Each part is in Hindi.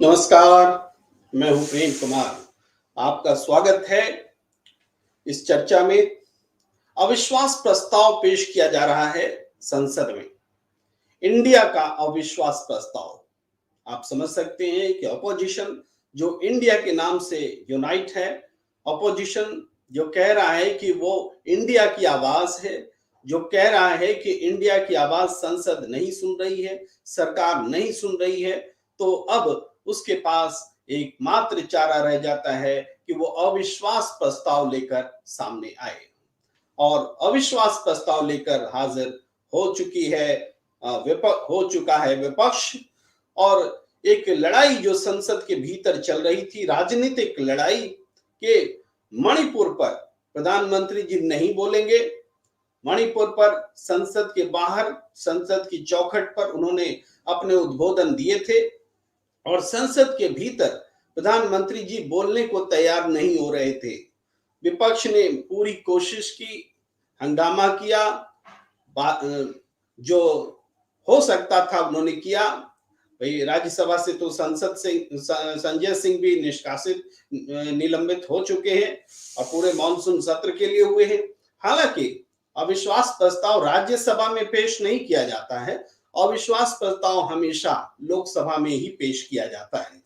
नमस्कार, मैं हूं प्रेम कुमार। आपका स्वागत है इस चर्चा में। अविश्वास प्रस्ताव पेश किया जा रहा है संसद में। इंडिया का अविश्वास प्रस्ताव। आप समझ सकते हैं कि अपोजिशन जो इंडिया के नाम से यूनाइट है, अपोजिशन जो कह रहा है कि वो इंडिया की आवाज है, जो कह रहा है कि इंडिया की आवाज संसद नहीं सुन रही है, सरकार नहीं सुन रही है, तो अब उसके पास एकमात्र चारा रह जाता है कि वो अविश्वास प्रस्ताव लेकर सामने आए। और अविश्वास प्रस्ताव लेकर हाजिर हो चुकी है हो चुका है विपक्ष। और एक लड़ाई जो संसद के भीतर चल रही थी, राजनीतिक लड़ाई के मणिपुर पर प्रधानमंत्री जी नहीं बोलेंगे। मणिपुर पर संसद के बाहर, संसद की चौखट पर उन्होंने अपने उद्बोधन दिए थे और संसद के भीतर प्रधानमंत्री जी बोलने को तैयार नहीं हो रहे थे। विपक्ष ने पूरी कोशिश की, हंगामा किया, जो हो सकता था उन्होंने किया। भाई, राज्यसभा से तो संसद से संजय सिंह भी निष्कासित, निलंबित हो चुके हैं और पूरे मानसून सत्र के लिए हुए हैं। हालांकि अविश्वास प्रस्ताव राज्यसभा में पेश नहीं किया जाता है, अविश्वास प्रस्ताव हमेशा लोकसभा में ही पेश किया जाता है।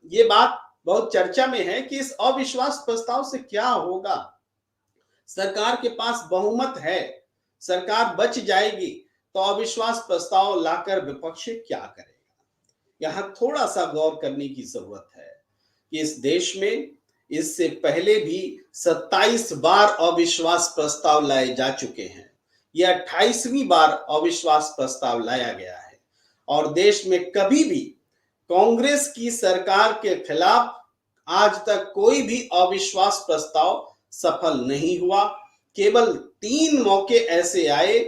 ये बात बहुत चर्चा में है कि इस अविश्वास प्रस्ताव से क्या होगा। सरकार के पास बहुमत है, सरकार बच जाएगी, तो अविश्वास प्रस्ताव लाकर विपक्ष क्या करेगा। यहां थोड़ा सा गौर करने की जरूरत है कि इस देश में इससे पहले भी 27 बार अविश्वास प्रस्ताव लाए जा चुके हैं। यह 28वीं बार अविश्वास प्रस्ताव लाया गया है और देश में कभी भी कांग्रेस की सरकार के खिलाफ आज तक कोई भी अविश्वास प्रस्ताव सफल नहीं हुआ। केवल 3 मौके ऐसे आए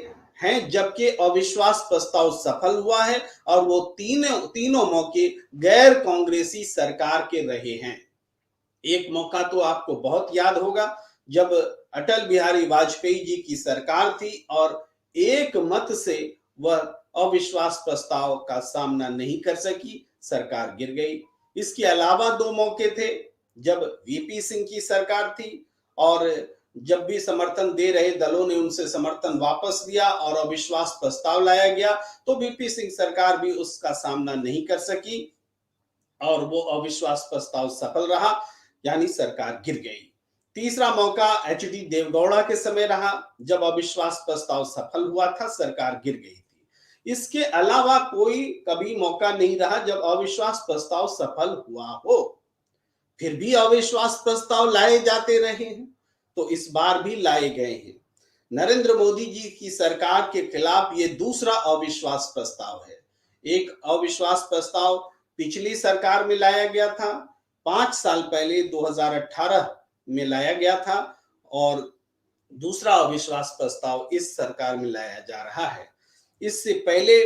हैं जबकि अविश्वास प्रस्ताव सफल हुआ है और वो तीनों मौके गैर कांग्रेसी सरकार के रहे हैं। एक मौका तो आपको बहुत याद होगा, जब अटल बिहारी वाजपेयी जी की सरकार थी और एक मत से वह अविश्वास प्रस्ताव का सामना नहीं कर सकी, सरकार गिर गई। इसके अलावा 2 मौके थे, जब वीपी सिंह की सरकार थी और जब भी समर्थन दे रहे दलों ने उनसे समर्थन वापस लिया और अविश्वास प्रस्ताव लाया गया, तो वीपी सिंह सरकार भी उसका सामना नहीं कर सकी और वो अविश्वास प्रस्ताव सफल रहा, यानी सरकार गिर गई। तीसरा मौका एचडी देवगौड़ा के समय रहा, जब अविश्वास प्रस्ताव सफल हुआ था, सरकार गिर गई थी। इसके अलावा कोई कभी मौका नहीं रहा जब अविश्वास प्रस्ताव सफल हुआ हो, फिर भी अविश्वास प्रस्ताव लाए जाते रहे हैं, तो इस बार भी लाए गए हैं। नरेंद्र मोदी जी की सरकार के खिलाफ ये दूसरा अविश्वास प्रस्ताव है। एक अविश्वास प्रस्ताव पिछली सरकार में लाया गया था, 5 साल पहले 2018 में लाया गया था, और दूसरा अविश्वास प्रस्ताव इस सरकार में लाया जा रहा है। इससे पहले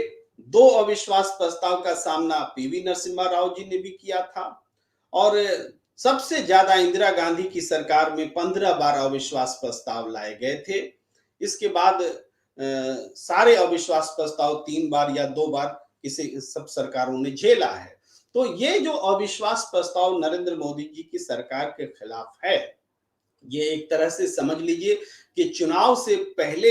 2 अविश्वास प्रस्ताव का सामना पीवी नरसिम्हा राव जी ने भी किया था और सबसे ज्यादा इंदिरा गांधी की सरकार में 15 बार अविश्वास प्रस्ताव लाए गए थे। इसके बाद सारे अविश्वास प्रस्ताव 3 बार या 2 बार किसी सब सरकारों ने झेला है। तो ये जो अविश्वास प्रस्ताव नरेंद्र मोदी जी की सरकार के खिलाफ है, ये एक तरह से समझ लीजिए कि चुनाव से पहले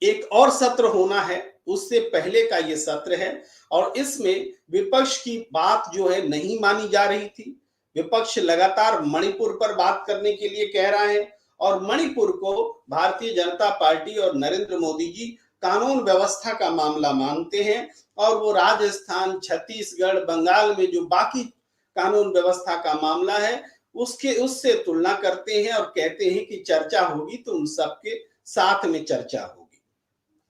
एक और सत्र होना है, उससे पहले का ये सत्र है और इसमें विपक्ष की बात जो है नहीं मानी जा रही थी। विपक्ष लगातार मणिपुर पर बात करने के लिए कह रहा है और मणिपुर को भारतीय जनता पार्टी और नरेंद्र मोदी जी कानून व्यवस्था का मामला मानते हैं और वो राजस्थान, छत्तीसगढ़, बंगाल में जो बाकी कानून व्यवस्था का मामला है उससे तुलना करते हैं और कहते हैं कि चर्चा होगी तो उन सबके साथ में चर्चा होगी।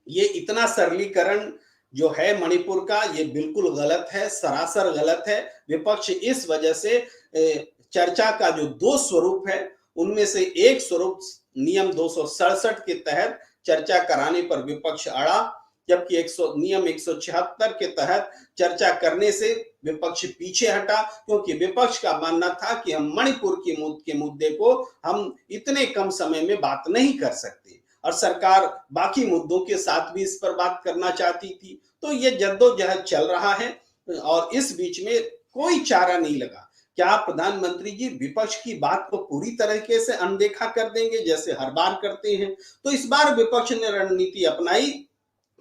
ये इतना सरलीकरण जो है मणिपुर का, ये बिल्कुल गलत है, सरासर गलत है। विपक्ष इस वजह से चर्चा का जो 2 स्वरूप है उनमें से एक स्वरूप नियम 267 के तहत चर्चा कराने पर विपक्ष अड़ा, जबकि नियम 176 के तहत चर्चा करने से विपक्ष पीछे हटा, क्योंकि विपक्ष का मानना था कि हम मणिपुर के मुद्दे को हम इतने कम समय में बात नहीं कर सकते और सरकार बाकी मुद्दों के साथ भी इस पर बात करना चाहती थी। तो ये जद्दोजहद चल रहा है और इस बीच में कोई चारा नहीं लगा। क्या प्रधानमंत्री जी विपक्ष की बात को पूरी तरीके से अनदेखा कर देंगे जैसे हर बार करते हैं? तो इस बार विपक्ष ने रणनीति अपनाई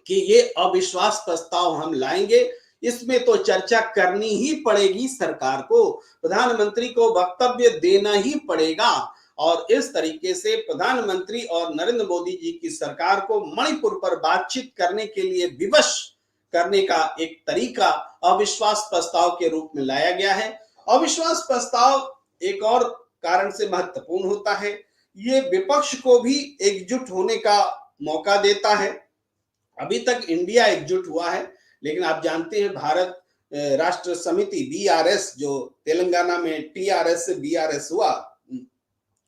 कि ये अविश्वास प्रस्ताव हम लाएंगे, इसमें तो चर्चा करनी ही पड़ेगी सरकार को, प्रधानमंत्री को वक्तव्य देना ही पड़ेगा। और इस तरीके से प्रधानमंत्री और नरेंद्र मोदी जी की सरकार को मणिपुर पर बातचीत करने के लिए विवश करने का एक तरीका अविश्वास प्रस्ताव के रूप में लाया गया है। अविश्वास प्रस्ताव एक और कारण से महत्वपूर्ण होता है, ये विपक्ष को भी एकजुट होने का मौका देता है। अभी तक इंडिया एकजुट हुआ है, लेकिन आप जानते हैं भारत राष्ट्र समिति बीआरएस, जो तेलंगाना में टीआरएस से बीआरएस हुआ,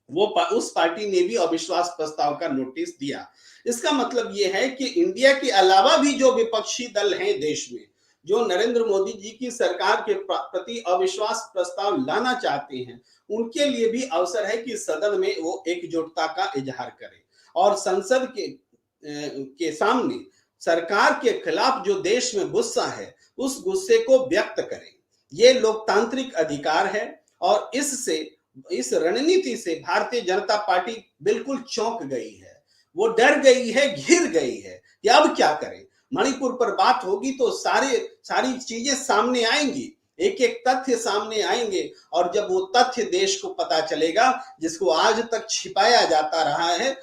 वो उस पार्टी ने भी अविश्वास प्रस्ताव का नोटिस दिया। इसका मतलब यह है कि इंडिया के अलावा भी जो विपक्षी दल हैं देश में, जो नरेंद्र मोदी जी की सरकार के प्रति अविश्वास प्रस्ताव लाना चाहते हैं, उनके लिए भी अवसर है कि सदन में वो एकजुटता का इजहार करें और संसद के सामने सरकार के खिलाफ जो देश में गुस्सा है, उस गुस्से को व्यक्त करें। ये लोकतांत्रिक अधिकार है और इस रणनीति से भारतीय जनता पार्टी बिल्कुल चौंक गई है, वो डर गई है, घिर गई है कि अब क्या करें। मणिपुर पर बात होगी तो सारी चीजें सामने आएंगी, एक एक तथ्य सामने आएंगे, और जब वो तथ्य देश को पता चलेगा जिसको आज तक छिपाया जाता रहा है,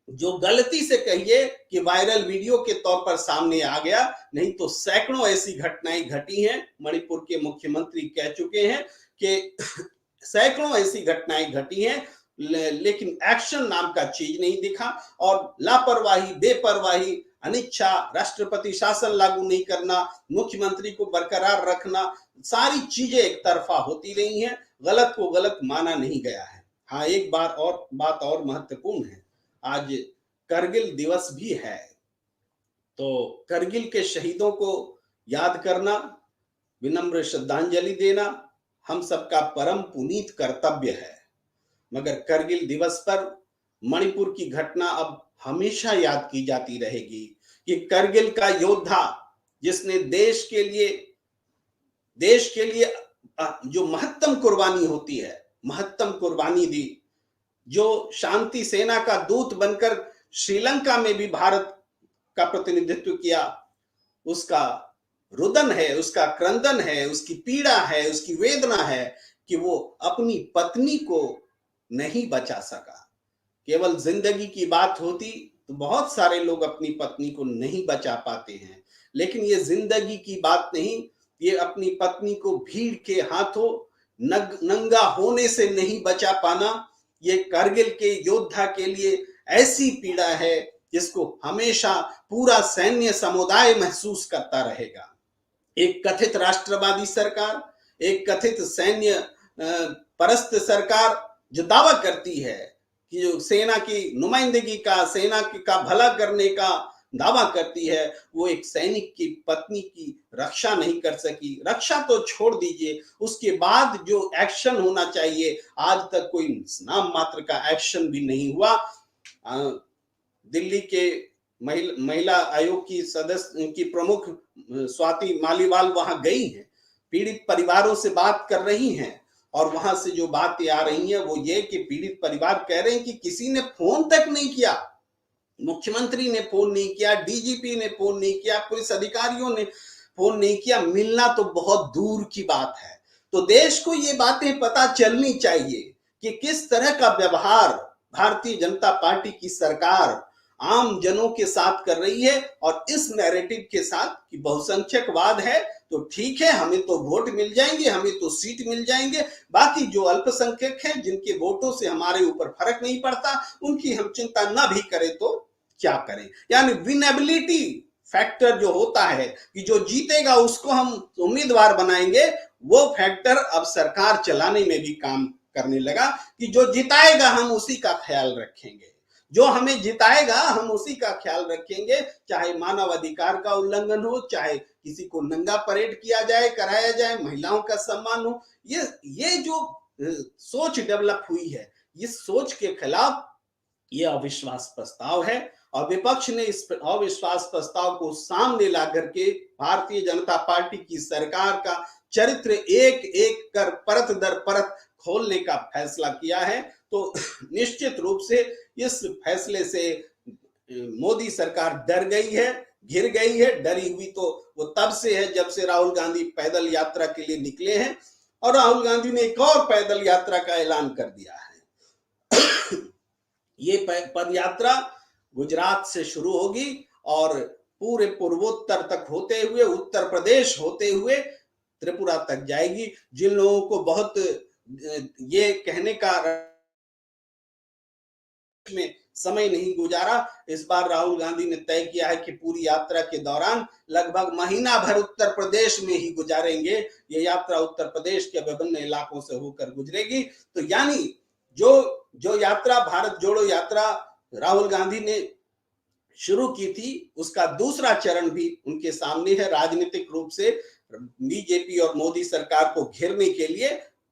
जो गलती से कहिए कि वायरल वीडियो के तौर पर सामने आ गया, नहीं तो सैकड़ों ऐसी घटनाएं घटी हैं। मणिपुर के मुख्यमंत्री कह चुके हैं कि सैकड़ों ऐसी घटनाएं घटी हैं, लेकिन एक्शन नाम का चीज नहीं दिखा, और लापरवाही, बेपरवाही, अनिच्छा, राष्ट्रपति शासन लागू नहीं करना, मुख्यमंत्री को बरकरार रखना, सारी चीजें एक तरफा होती रही हैं, गलत को गलत माना नहीं गया है। हाँ, एक बात और महत्वपूर्ण है, आज करगिल दिवस भी है, तो करगिल के शहीदों को याद करना, विनम्र श्रद्धांजलि देना हम सबका परम पुनीत कर्तव्य है। मगर करगिल दिवस पर मणिपुर की घटना अब हमेशा याद की जाती रहेगी कि करगिल का योद्धा, जिसने देश के लिए जो महत्तम कुर्बानी होती है, महत्तम कुर्बानी दी, जो शांति सेना का दूत बनकर श्रीलंका में भी भारत का प्रतिनिधित्व किया, उसका रुदन है, उसका क्रंदन है, उसकी पीड़ा है, उसकी वेदना है कि वो अपनी पत्नी को नहीं बचा सका। केवल जिंदगी की बात होती तो बहुत सारे लोग अपनी पत्नी को नहीं बचा पाते हैं, लेकिन ये जिंदगी की बात नहीं, ये अपनी पत्नी को भीड़ के हाथों नंगा होने से नहीं बचा पाना, ये करगिल के योद्धा के लिए ऐसी पीड़ा है जिसको हमेशा पूरा सैन्य समुदाय महसूस करता रहेगा। एक कथित राष्ट्रवादी सरकार, एक कथित सैन्य परस्त सरकार जो दावा करती है कि जो सेना की नुमाइंदगी का, सेना का भला करने का दावा करती है, वो एक सैनिक की पत्नी की रक्षा नहीं कर सकी। रक्षा तो छोड़ दीजिए, उसके बाद जो एक्शन होना चाहिए, आज तक कोई नाम मात्र का एक्शन भी नहीं हुआ। दिल्ली के महिला आयोग की सदस्य की प्रमुख स्वाति मालीवाल वहां गई हैं, पीड़ित परिवारों से बात कर रही हैं, और वहां से जो बातें आ रही हैं वो ये कि पीड़ित परिवार कह रहे हैं कि किसी ने फोन तक नहीं किया, मुख्यमंत्री ने फोन नहीं किया, डीजीपी ने फोन नहीं किया, पुलिस अधिकारियों ने फोन नहीं किया, मिलना तो बहुत दूर की बात है। तो देश को ये बातें पता चलनी चाहिए कि किस तरह का व्यवहार भारतीय जनता पार्टी की सरकार आम जनों के साथ कर रही है, और इस नैरेटिव के साथ कि बहुसंख्यकवाद है तो ठीक है, हमें तो वोट मिल जाएंगे, हमें तो सीट मिल जाएंगे, बाकी जो अल्पसंख्यक हैं जिनके वोटों से हमारे ऊपर फर्क नहीं पड़ता, उनकी हम चिंता ना भी करें तो क्या करें। यानी विनेबिलिटी फैक्टर जो होता है कि जो जीतेगा उसको हम उम्मीदवार बनाएंगे, वो फैक्टर अब सरकार चलाने में भी काम करने लगा कि जो जिताएगा हम उसी का ख्याल रखेंगे, जो हमें जिताएगा हम उसी का ख्याल रखेंगे, चाहे मानव अधिकार का उल्लंघन हो, चाहे किसी को नंगा परेड किया जाए, कराया जाए, महिलाओं का सम्मान हो। ये जो सोच डेवलप हुई है, इस सोच के खिलाफ ये अविश्वास प्रस्ताव है, और विपक्ष ने इस अविश्वास प्रस्ताव को सामने ला करके भारतीय जनता पार्टी की सरकार का चरित्र एक एक कर परत दर परत खोलने का फैसला किया है। तो निश्चित रूप से इस फैसले से मोदी सरकार डर गई है, घिर गई है। डरी हुई तो वो तब से है जब से राहुल गांधी पैदल यात्रा के लिए निकले हैं, और राहुल गांधी ने एक और पैदल यात्रा का ऐलान कर दिया है। ये पद यात्रा गुजरात से शुरू होगी और पूरे पूर्वोत्तर तक होते हुए, उत्तर प्रदेश होते हुए त्रिपुरा तक जाएगी। जिन लोगों को बहुत ये कहने का में समय नहीं गुजारा, इस बार राहुल गांधी ने तय किया है कि पूरी यात्रा के दौरान लगभग महीना भर उत्तर प्रदेश में ही गुजारेंगे। ये यात्रा उत्तर प्रदेश के विभिन्न इलाकों से होकर गुजरेगी। तो यानी जो यात्रा, भारत जोड़ो यात्रा राहुल गांधी ने शुरू की थी, उसका दूसरा चरण भी उनके सामने है। राजनीतिक रूप से बीजेपी और मोदी सरकार को घेरने के लिए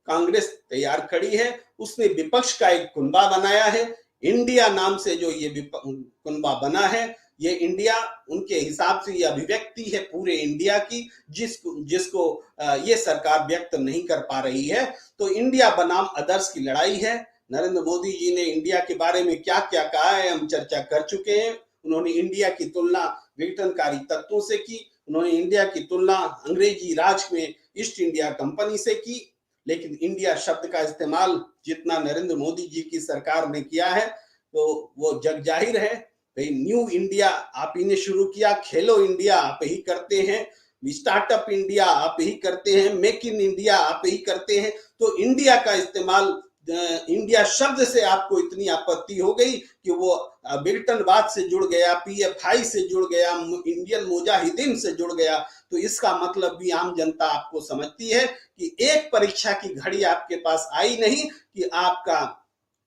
कांग्रेस तैयार खड़ी है। उसने विपक्ष का एक कुनबा बनाया है। इंडिया नाम से जो ये कुनबा बना है, ये इंडिया उनके हिसाब से ये अभिव्यक्ति है पूरे इंडिया की, जिसको ये सरकार व्यक्त नहीं कर पा रही है। तो इंडिया बनाम अदर्स की लड़ाई है। नरेंद्र मोदी जी ने इंडिया के बारे में क्या क्या कहा है हम चर्चा कर चुके हैं। उन्होंने इंडिया की तुलना विघटनकारी तत्वों से की, उन्होंने इंडिया की तुलना अंग्रेजी राज में ईस्ट इंडिया कंपनी से की। लेकिन इंडिया शब्द का इस्तेमाल जितना नरेंद्र मोदी जी की सरकार ने किया है, तो वो जग जाहिर है। भाई न्यू इंडिया आप ही ने शुरू किया, खेलो इंडिया आप ही करते हैं, स्टार्टअप इंडिया आप ही करते हैं, मेक इन इंडिया आप ही करते हैं। तो इंडिया का इस्तेमाल, इंडिया शब्द से आपको इतनी आपत्ति हो गई कि वो विघटनवाद से जुड़ गया, पीएफआई से जुड़ गया, इंडियन मुजाहिदीन से जुड़ गया। तो इसका मतलब भी आम जनता आपको समझती है कि एक परीक्षा की घड़ी आपके पास आई नहीं कि आपका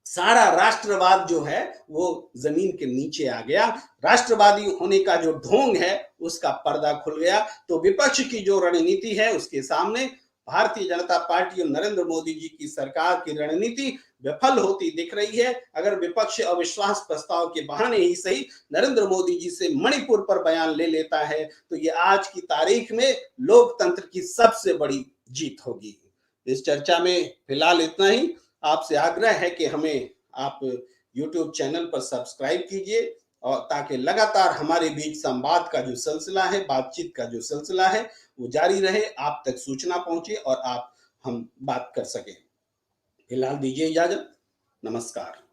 सारा राष्ट्रवाद जो है वो जमीन के नीचे आ गया। राष्ट्रवादी होने का जो ढोंग है उसका पर्दा खुल गया। तो विपक्ष की जो रणनीति है उसके सामने भारतीय जनता पार्टी और नरेंद्र मोदी जी की सरकार की रणनीति विफल होती दिख रही है। अगर विपक्ष अविश्वास प्रस्ताव के बहाने ही सही नरेंद्र मोदी जी से मणिपुर पर बयान ले लेता है, तो ये आज की तारीख में लोकतंत्र की सबसे बड़ी जीत होगी। इस चर्चा में फिलहाल इतना ही। आपसे आग्रह है कि हमें आप YouTube चैनल पर सब्सक्राइब कीजिए, और ताकि लगातार हमारे बीच संवाद का जो सिलसिला है, बातचीत का जो सिलसिला है, वो जारी रहे, आप तक सूचना पहुंचे और हम बात कर सकें। फिलहाल दीजिए इजाजत। नमस्कार।